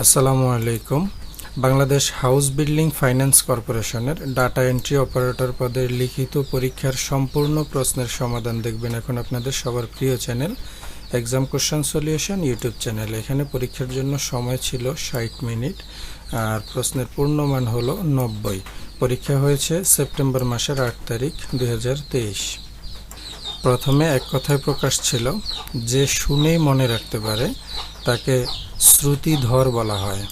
আসসালামু আলাইকুম। Bangladesh house building finance কর্পোরেশনের ডাটা এন্ট্রি অপারেটর পদের লিখিত পরীক্ষার সম্পূর্ণ প্রশ্নের সমাধান দেখবেন এখন আপনাদের সবার প্রিয় channel exam question solution YouTube channel. এখানে পরীক্ষার জন্য সময় ছিল 60 মিনিট আর প্রশ্নের পূর্ণমান হলো 90। পরীক্ষা হয়েছে সেপ্টেম্বর মাসের 8 তারিখ 2023। প্রথমে এক কথায় প্রকাশ ছিল, যে শুনেই মনে রাখতে পারে তাকে শ্রুতিধর বলা হয়।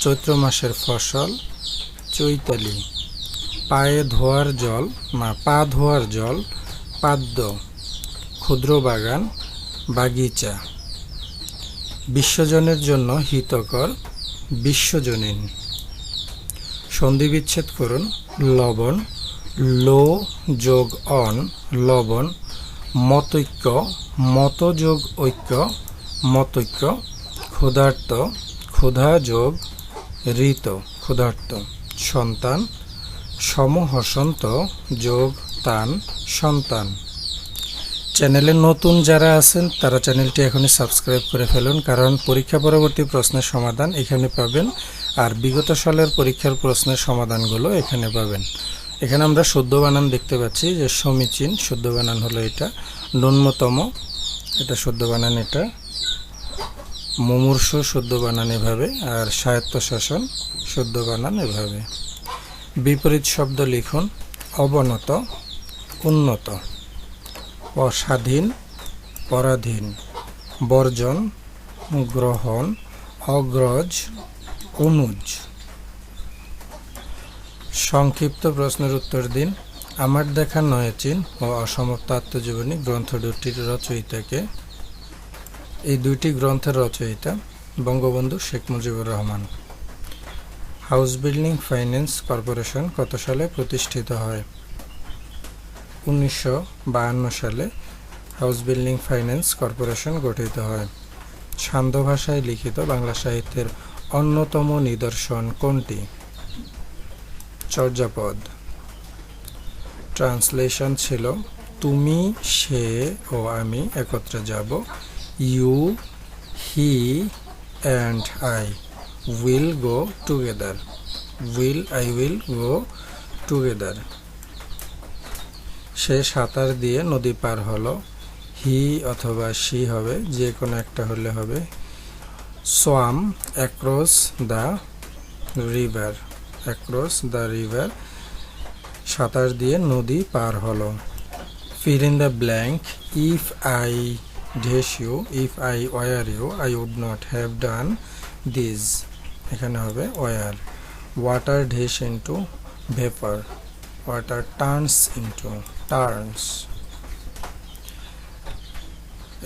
চৈত্র মাসের ফসল চৈতালি। পা ধোয়ার জল পাদ্য। ক্ষুদ্র বাগান বাগিচা। বিশ্বজনের জন্য হিতকর বিশ্বজনীন। সন্ধি বিচ্ছেদ করুন। লবণ লো যোগ অন লবণ। মতৈক্য মত যোগ ঐক্য মতৈক্য। ক্ষুধার্ত ক্ষুধা যোগ ঋত ক্ষুধার্ত। সন্তান সমহসন্ত যোগ তান সন্তান। চ্যানেলে নতুন যারা আছেন তারা চ্যানেলটি এখনই সাবস্ক্রাইব করে ফেলুন, কারণ পরীক্ষা পরবর্তী প্রশ্নের সমাধান এখানে পাবেন আর বিগত সালের পরীক্ষার প্রশ্নের সমাধানগুলো এখানে পাবেন। এখানে আমরা শুদ্ধ বানান দেখতে পাচ্ছি যে সমীচীন শুদ্ধ বানান হলো এটা, ন্যূনতম এটা শুদ্ধ বানান, এটা মুমূর্ষু শুদ্ধ বানান এভাবে, আর স্বায়ত্তশাসন শুদ্ধ বানান এভাবে। বিপরীত শব্দ লিখুন। অবনত উন্নত। অস্বাধীন পরাধীন। বর্জন গ্রহণ অগ্রজ অনুজ। সংক্ষিপ্ত প্রশ্নের উত্তর দিন। আমার দেখা নয়াচিন ও অসমাপ্ত আত্মজীবনী গ্রন্থ দুটির রচয়িতাকে? এই দুইটি গ্রন্থের রচয়িতা Bangabandhu Sheikh Mujibur Rahman. House building finance corporation কত সালে প্রতিষ্ঠিত হয়? 1952 সালে হাউস বিল্ডিং ফাইন্যান্স কর্পোরেশন গঠিত হয়। সান্ধ্য ভাষায় লিখিত বাংলা সাহিত্যের অন্যতম নিদর্শন কোনটি? চর্যাপদ। ট্রান্সলেশন ছিল, তুমি সে ও আমি একত্রে যাব। You he and I will go together. Will go together. সে সাঁতার দিয়ে নদী পার হলো। হি অথবা শি হবে, যে কোনো একটা হলে হবে। Swam across the river. Across the river, সাঁতার দিয়ে নদী পার হলো। Fill in the blank. If I dash you, if I were you, I would not have done this. এখানে হবে were. Water dash into vapour. Water turns into turns.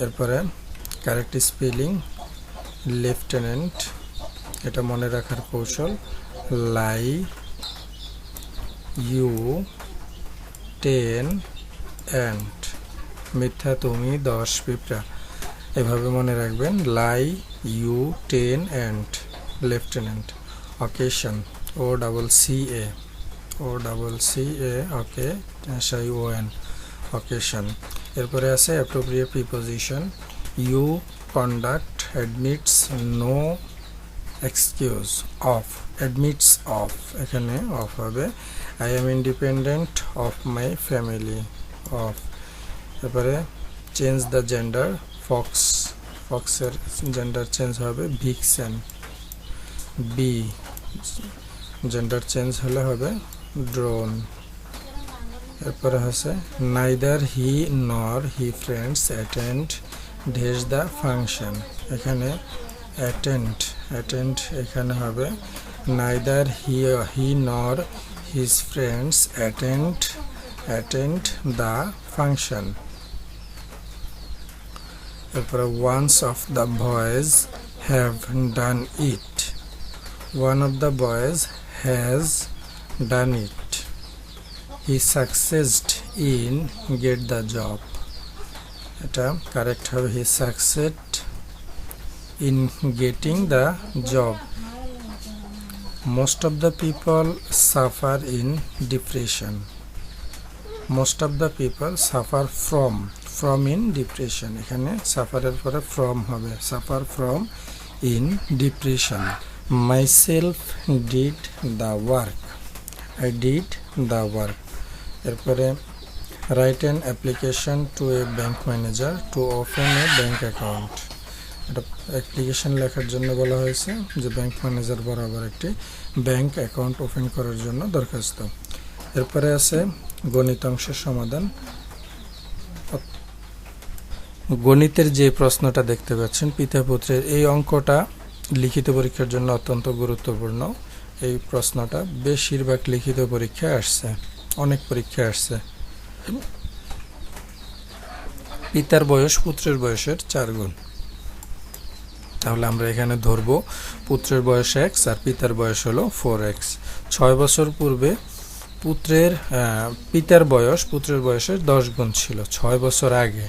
এরপরে correct spelling. Lieutenant, এটা মনে রাখার কৌশল। Lie you 10 ant. মিথ্যা তুমি 10 পিঁপড়া, এভাবে মনে রাখবেন। Lie you 10 ant lieutenant. Occasion O double C A okay SION occasion. এরপরে আছে appropriate preposition. You conduct admits no excuse of. Admits of, এখানে অফ হবে। I am independent of my family of. এরপরে চেঞ্জ দ্য জেন্ডার। ফক্সের gender change হবে vixen. Bee gender change হলে হবে drone. এরপরে হচ্ছে neither he nor he friends attend dash the function. এখানে অ্যাটেন্ড এখানে হবে neither he nor his friends attend the function. এরপরে once of the boys have done it. One of the boys has done it. He succeeded in get the job. এটা correct হবে, হি succeed in getting the job. Most of the people suffer in depression. Most of the people suffer from in depression. এখানে suffer এর পরে from হবে। suffer from in depression. Myself did the work. I did the work. এরপরে write an application to a bank manager to open a bank account. এটা application লেখার জন্য বলা হয়েছে যে ব্যাংক ম্যানেজার বরাবর একটি ব্যাংক অ্যাকাউন্ট ওপেন করার জন্য দরখাস্ত। এরপরে আছে গণিত অংশের সমাধান। গণিতের যে প্রশ্নটা দেখতে পাচ্ছেন পিতা পুত্রের, এই অঙ্কটা লিখিত পরীক্ষার জন্য অত্যন্ত গুরুত্বপূর্ণ। এই প্রশ্নটা বেশিরভাগ লিখিত পরীক্ষায় আসছে, অনেক পরীক্ষায় আসছে। পিতার বয়স পুত্রের বয়সের 4 গুণ। তাহলে আমরা এখানে ধরব পুত্রের বয়স x আর পিতার বয়স হলো 4x। 6 বছর পূর্বে পিতার বয়স পুত্রের বয়সের 10 গুণ ছিল। 6 বছর আগে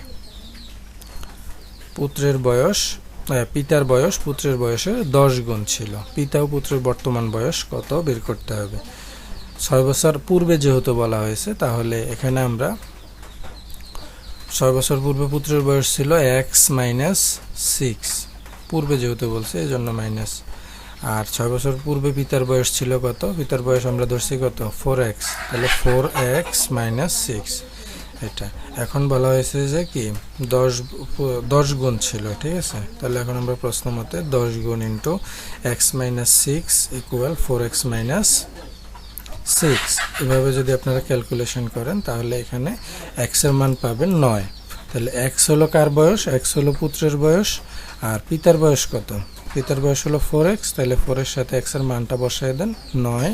পিতার বয়স পুত্রের বয়সের 10 গুণ ছিল। পিতা ও পুত্রের বর্তমান বয়স কত বের করতে হবে। 6 বছর পূর্বে যেহেতু বলা হয়েছে, তাহলে এখানে আমরা 6 বছর পূর্বে পুত্রের বয়স ছিল x - 6, পূর্বে যেহেতু বলছে এই জন্য মাইনাস। আর 6 বছর পূর্বে পিতার বয়স ছিল কত, পিতার বয়স আমরা ধরছি কত 4x, তাহলে 4x - 6 এটা। এখন বলা হয়েছে যে কি 10 গুণ ছিল, ঠিক আছে। তাহলে এখন আমরা প্রশ্ন মতে 10 গুণ ইন্টু x - 6 ইকুয়াল 4x - 6, এভাবে যদি আপনারা ক্যালকুলেশন করেন তাহলে এখানে x এর মান পাবেন 9। তাহলে x হলো কার বয়স, x হলো পুত্রের বয়স, আর পিতার বয়স কত, পিতার বয়স হলো 4x, তাহলে 4 এর সাথে x এর মানটা বসায় দেন 9,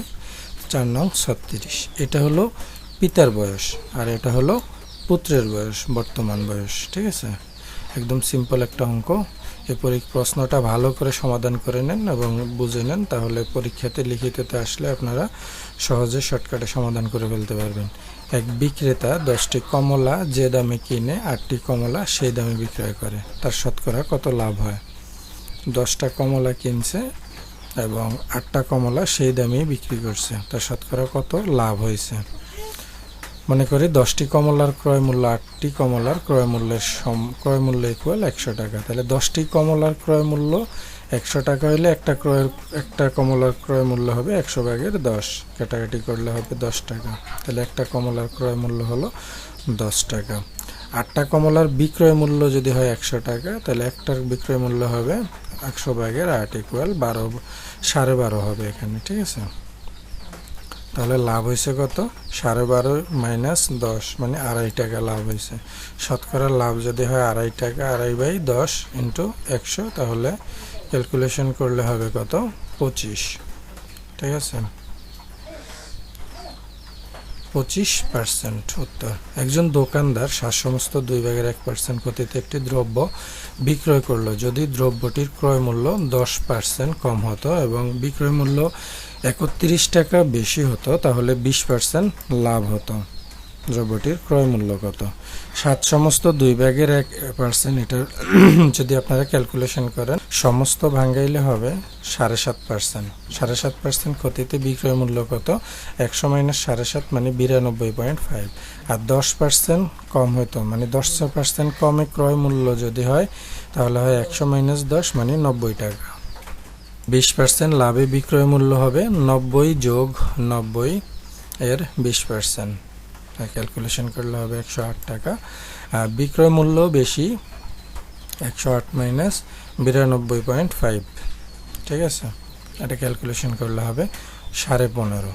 4 নং 36। এটা হলো পিতার বয়স আর এটা হলো পুত্রের বয়স, বর্তমান বয়স, ঠিক আছে। একদম সিম্পল একটা অঙ্ক। এই প্রশ্নটা ভালো করে সমাধান করে নেন এবং বুঝে নেন, তাহলে পরীক্ষাতে লিখিততে আসলে আপনারা সহজে শর্টকাটে সমাধান করে ফেলতে পারবেন। এক বিক্রেতা 10টি কমলা যে দামে কিনে 8টি কমলা সেই দামে বিক্রয় করে, তার শতকরা কত লাভ হয়। 10টা কমলা কিনছে এবং 8টা কমলা সেই দামেই বিক্রি করছে, তার শতকরা কত লাভ হয়েছে। মনে করি 10টি কমলার ক্রয় মূল্য 8টি কমলার ক্রয় মূল্য ইকুয়াল 100 টাকা। তাহলে 10টি কমলার ক্রয় মূল্য 100 টাকা হলে একটা কমলার ক্রয় মূল্য হবে 100 ভাগের 10, কাটাকাটি করলে হবে 10 টাকা। তাহলে একটা কমলার ক্রয় মূল্য হলো 10 টাকা। 8টা কমলার বিক্রয় মূল্য যদি হয় 100 টাকা, তাহলে একটার বিক্রয় মূল্য হবে 100 ভাগের 8 ইকুয়াল 12.5 হবে এখানে, ঠিক আছে। তাহলে লাভ হয়েছে কত, 12.5 - 10 মানে 2.5 টাকা লাভ হয়েছে। শতকরা লাভ যদি হয় 2.5 টাকা, 2.5/10 ইন্টু 100, তাহলে ক্যালকুলেশন করলে হবে কত 25, ঠিক আছে। 25% উত্তর। একজন দোকানদার সমস্ত 2/1% ক্ষতিতে একটি দ্রব্য বিক্রয় করলো যদি দ্রব্যটির ক্রয় মূল্য 10% কম হতো এবং বিক্রয় মূল্য 31 টাকা বেশি হতো, তাহলে 20% লাভ হতো। দ্রব্যটির ক্রয় মূল্য কত, 7 সমস্ত 2/1%, এটা যদি আপনারা ক্যালকুলেশন করেন সমস্ত ভাঙাইলে হবে 7.5%। 7.5% ক্ষতিতে বিক্রয় মূল্য কত, 100 - 7.5 মানে 92.5। আর 10% কম হতো মানে 10% কমে ক্রয় মূল্য যদি হয় তাহলে হয় 100 - 10 মানে 90 টাকা। 20% লাভে বিক্রয় মূল্য হবে 90 + 90 এর 20%, ক্যালকুলেশন করলে হবে 108 টাকা। আর বিক্রয় মূল্য বেশি 108 - 92.5, ঠিক আছে। এটা ক্যালকুলেশন করলে হবে 15.5।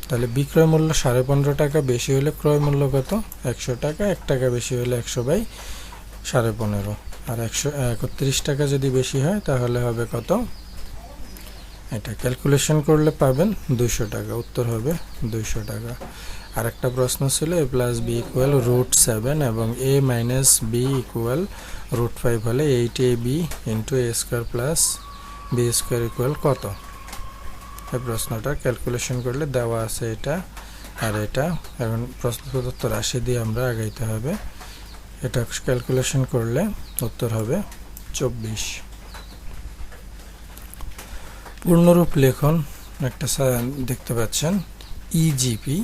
তাহলে বিক্রয় মূল্য 15.5 টাকা বেশি হলে ক্রয় মূল্য কত 100 টাকা, 1 টাকা বেশি হলে 100/15। আর 131 টাকা যদি বেশি হয় তাহলে হবে কত, এটা ক্যালকুলেশন করলে পাবেন 200 টাকা, উত্তর হবে 200 টাকা। আর একটা প্রশ্ন ছিল a + b = √7 এবং a - b = √5 হলে 8ab * a² + b² কত। এই প্রশ্নটা ক্যালকুলেশন করলে দেওয়া আছে এটা আর এটা। এখন প্রশ্ন প্রদত্ত রাশি দিয়ে আমরা আগাইতে হবে। এটা ক্যালকুলেশন করলে উত্তর হবে 24। পূর্ণরূপ লেখন একটা দেখতে পাচ্ছেন ইজিপি।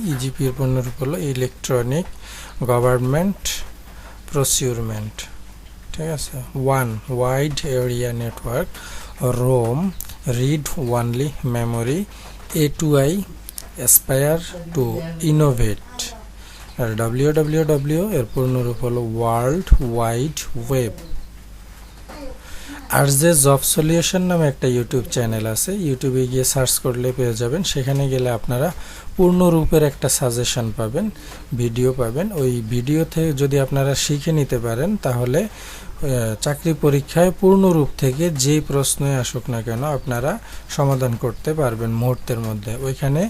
এর পূর্ণরূপ হলো ইলেকট্রনিক গভর্নমেন্ট প্রসিউরমেন্ট, ঠিক আছে। 1 wide area network roam, read only, memory, A to I, aspire to innovate। আর www এর পূর্ণরূপ হলো ওয়ার্ল্ড ওয়াইড ওয়েব। আর যে জব সলিউশন নামে একটা ইউটিউব চ্যানেল আছে, ইউটিউবে গিয়ে সার্চ করলে পেয়ে যাবেন। সেখানে গেলে আপনারা পূর্ণরূপের একটা সাজেশন পাবেন, ভিডিও পাবেন। ওই ভিডিও থেকে যদি আপনারা শিখে নিতে পারেন তাহলে চাকরি পরীক্ষায় পূর্ণরূপ থেকে যেই প্রশ্নই আসুক না কেন আপনারা সমাধান করতে পারবেন মুহূর্তের মধ্যে। ওইখানে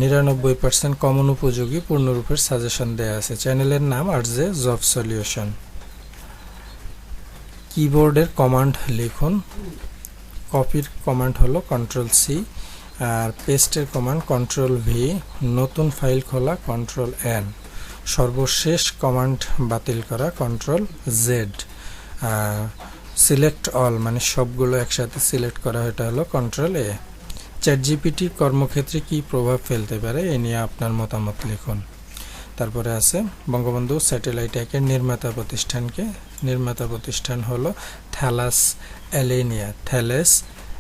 99% কমন উপযোগী পূর্ণরূপের সাজেশন দেয়া আছে। চ্যানেলের নাম আর যে জব সলিউশন। কিবোর্ডের কমান্ড লিখুন। কপির কমান্ড হলো Ctrl+C, আর পেস্টের কমান্ড Ctrl+V, নতুন ফাইল খোলা Ctrl+N, সর্বশেষ কমান্ড বাতিল করা Ctrl+Z, সিলেক্ট অল মানে সবগুলো একসাথে সিলেক্ট করা এটা হলো Ctrl+A। চ্যাটজিপিটি কর্মক্ষেত্রে কি প্রভাব ফেলতে পারে এ নিয়ে আপনার মতামত লিখুন। তারপরে আছে বঙ্গবন্ধু স্যাটেলাইট একের নির্মাতা প্রতিষ্ঠানকে। নির্মাতা প্রতিষ্ঠান হলো থ্যালাস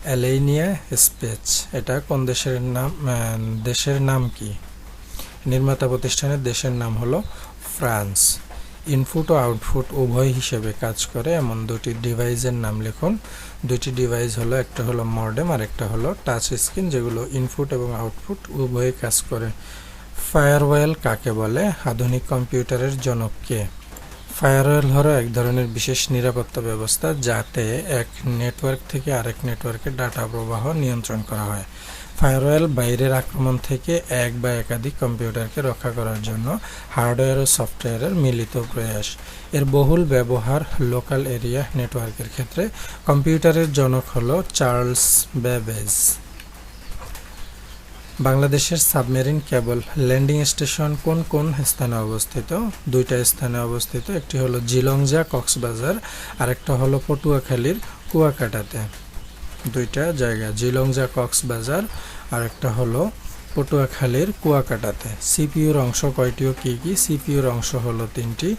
অ্যালেনিয়া স্পেস। এটা কোন দেশের নাম? দেশের নাম কি? নির্মাতা প্রতিষ্ঠানের দেশের নাম হলো ফ্রান্স। ইনপুট ও আউটপুট উভয় হিসেবে কাজ করে এমন দুটি ডিভাইসের নাম লিখুন। দুটি ডিভাইস হলো, একটা হলো মডেম আর একটা হলো টাচ স্ক্রিন, যেগুলো ইনপুট এবং আউটপুট উভয় কাজ করে। ফায়ারওয়েল কাকে বলে? আধুনিক কম্পিউটারের জনক কে? ফায়ারওয়েল হলো এক ধরনের বিশেষ নিরাপত্তা ব্যবস্থা যাতে এক নেটওয়ার্ক থেকে আরেক নেটওয়ার্কে ডাটা প্রবাহ নিয়ন্ত্রণ করা হয়। ফায়ারওয়েল বাইরের আক্রমণ থেকে এক বা একাধিক কম্পিউটারকে রক্ষা করার জন্য হার্ডওয়্যার ও সফটওয়্যারের মিলিত প্রয়াস। এর বহুল ব্যবহার লোকাল এরিয়া নেটওয়ার্কের ক্ষেত্রে। কম্পিউটারের জনক হলো চার্লস ব্যাবেজ। বাংলাদেশের সাবমেরিন কেবল ল্যান্ডিং স্টেশন কোন কোন স্থানে অবস্থিত? দুইটা স্থানে অবস্থিত। একটি হলো জিলংজা কক্সবাজার, আরেকটা হলো পটুয়াখালীর কুয়াকাটাতে। দুইটা জায়গা, জিলংজা কক্সবাজার আরেকটা হলো পটুয়াখালীর কুয়াকাটাতে। সিপিইউর অংশ কয়টি ও কি কি? সিপিইউর অংশ হলো তিনটি।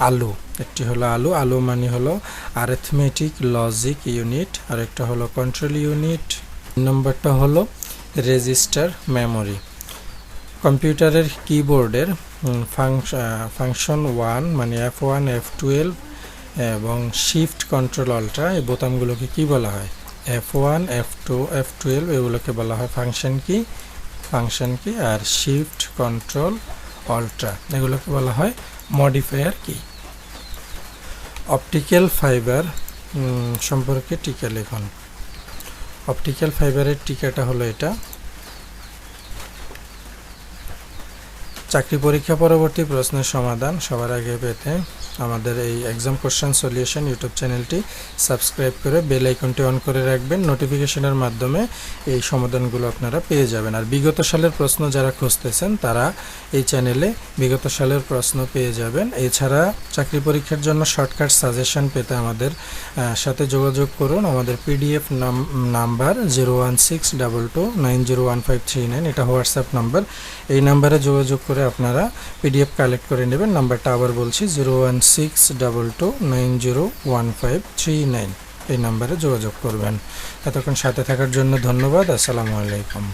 আলু, একটি হলো আলু মানে হলো অ্যারিথমেটিক লজিক ইউনিট, আরেকটা হলো কন্ট্রোল ইউনিট, নম্বরটা হলো রেজিস্টার মেমোরি। কম্পিউটারের কিবোর্ডের ফাংশন 1 মানে F1, F12 এবং শিফট কন্ট্রোল অল্ট্রা এই বোতামগুলোকে কি বলা হয়? F1, F2, F12 এগুলোকে বলা হয় ফাংশন কি, আর শিফট কন্ট্রোল অল্ট্রা এগুলোকে বলা হয় মডিফায়ার কি। অপটিক্যাল ফাইবার সম্পর্কে টিকা লিখুন। অপটিক্যাল ফাইবারের টিকাটা হলো এটা। চাকরি পরীক্ষা পরবর্তী প্রশ্নের সমাধান সবার আগে পেতে আমাদের এই এক্সাম কোশ্চেন সলিউশন ইউটিউব চ্যানেলটি সাবস্ক্রাইব করে বেল আইকনটি অন করে রাখবেন। নোটিফিকেশনের মাধ্যমে এই সমাধানগুলো আপনারা পেয়ে যাবেন। আর বিগত সালের প্রশ্ন যারা খুঁজতেছেন তারা এই চ্যানেলে বিগত সালের প্রশ্ন পেয়ে যাবেন। এছাড়া চাকরি পরীক্ষার জন্য শর্টকাট সাজেশন পেতে আমাদের সাথে যোগাযোগ করুন। আমাদের পিডিএফ নাম্বার 01622901539, এটা হোয়াটসঅ্যাপ নাম্বার। এই নাম্বারে যোগাযোগ করে আপনারা পিডিএফ কালেক্ট করে নেবেন। নাম্বারটা আবার বলছি 01622901539, এই নাম্বারে যোগাযোগ করবেন। এতক্ষণ সাথে থাকার জন্য ধন্যবাদ। আসসালামু আলাইকুম।